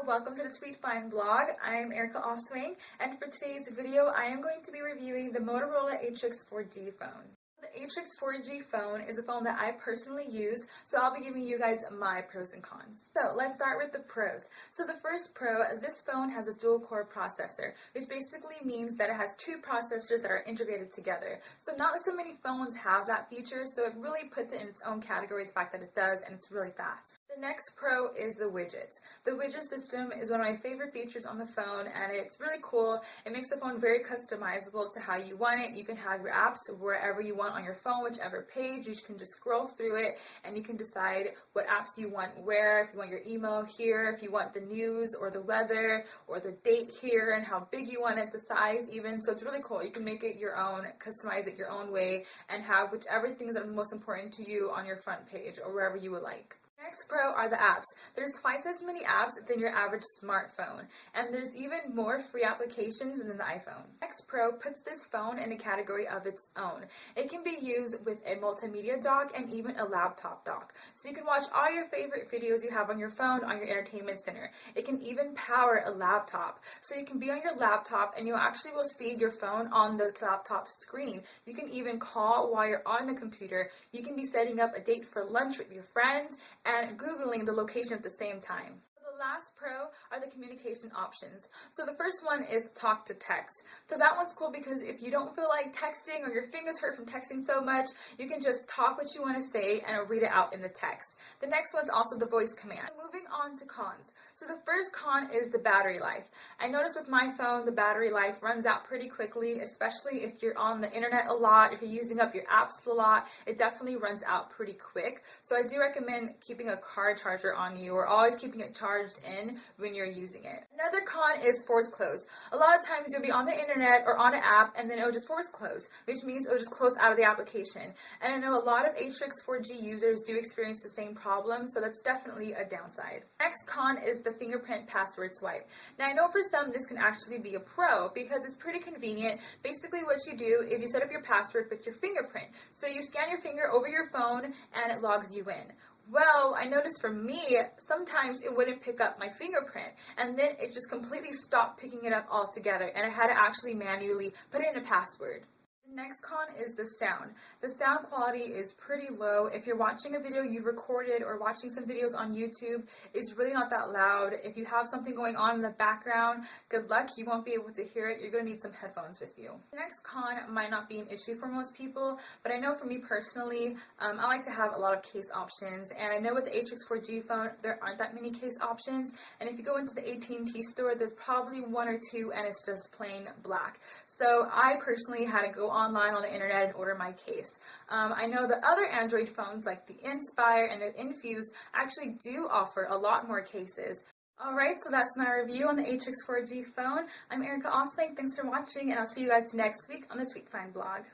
Welcome to the Tweet Find blog. I am Erica Oswing, and for today's video I am going to be reviewing the Motorola Atrix 4G phone. The Atrix 4G phone is a phone that I personally use, so I'll be giving you guys my pros and cons. So let's start with the pros. So the first pro, this phone has a dual core processor, which basically means that it has two processors that are integrated together. So not so many phones have that feature, so it really puts it in its own category, the fact that it does, and it's really fast. The next pro is the widgets. The widget system is one of my favorite features on the phone, and it's really cool. It makes the phone very customizable to how you want it. You can have your apps wherever you want on your phone, whichever page. You can just scroll through it and you can decide what apps you want where, if you want your email here, if you want the news or the weather or the date here, and how big you want it, the size even. So it's really cool. You can make it your own, customize it your own way, and have whichever things that are most important to you on your front page or wherever you would like. Next pro are the apps. There's twice as many apps than your average smartphone, and there's even more free applications than the iPhone. Next pro puts this phone in a category of its own. It can be used with a multimedia dock and even a laptop dock. So you can watch all your favorite videos you have on your phone on your entertainment center. It can even power a laptop. So you can be on your laptop and you actually will see your phone on the laptop screen. You can even call while you're on the computer. You can be setting up a date for lunch with your friends and Googling the location at the same time. The last pro are the communication options. So the first one is talk to text. So that one's cool because if you don't feel like texting or your fingers hurt from texting so much, you can just talk what you want to say and it'll read it out in the text. The next one's also the voice command. Moving on to cons. So the first con is the battery life. I notice with my phone the battery life runs out pretty quickly, especially if you're on the internet a lot, if you're using up your apps a lot, it definitely runs out pretty quick. So I do recommend keeping a car charger on you or always keeping it charged in when you're using it. Another con is force close. A lot of times you'll be on the internet or on an app and then it'll just force close, which means it'll just close out of the application. And I know a lot of Atrix 4G users do experience the same problem, so that's definitely a downside. Next con is the fingerprint password swipe. Now I know for some this can actually be a pro because it's pretty convenient. Basically what you do is you set up your password with your fingerprint. So you scan your finger over your phone and it logs you in. Well, I noticed for me, sometimes it wouldn't pick up my fingerprint, and then it just completely stopped picking it up altogether, and I had to actually manually put in a password. The next con is the sound. The sound quality is pretty low. If you're watching a video you've recorded or watching some videos on YouTube, it's really not that loud. If you have something going on in the background, good luck, you won't be able to hear it. You're going to need some headphones with you. The next con might not be an issue for most people, but I know for me personally, I like to have a lot of case options, and I know with the Atrix 4G phone, there aren't that many case options, and if you go into the AT&T store, there's probably one or two, and it's just plain black. So I personally had to go online on the internet and order my case. I know the other Android phones like the Inspire and the Infuse actually do offer a lot more cases. Alright, so that's my review on the Atrix 4G phone. I'm Erica Oswing. Thanks for watching, and I'll see you guys next week on the Tweet Find blog.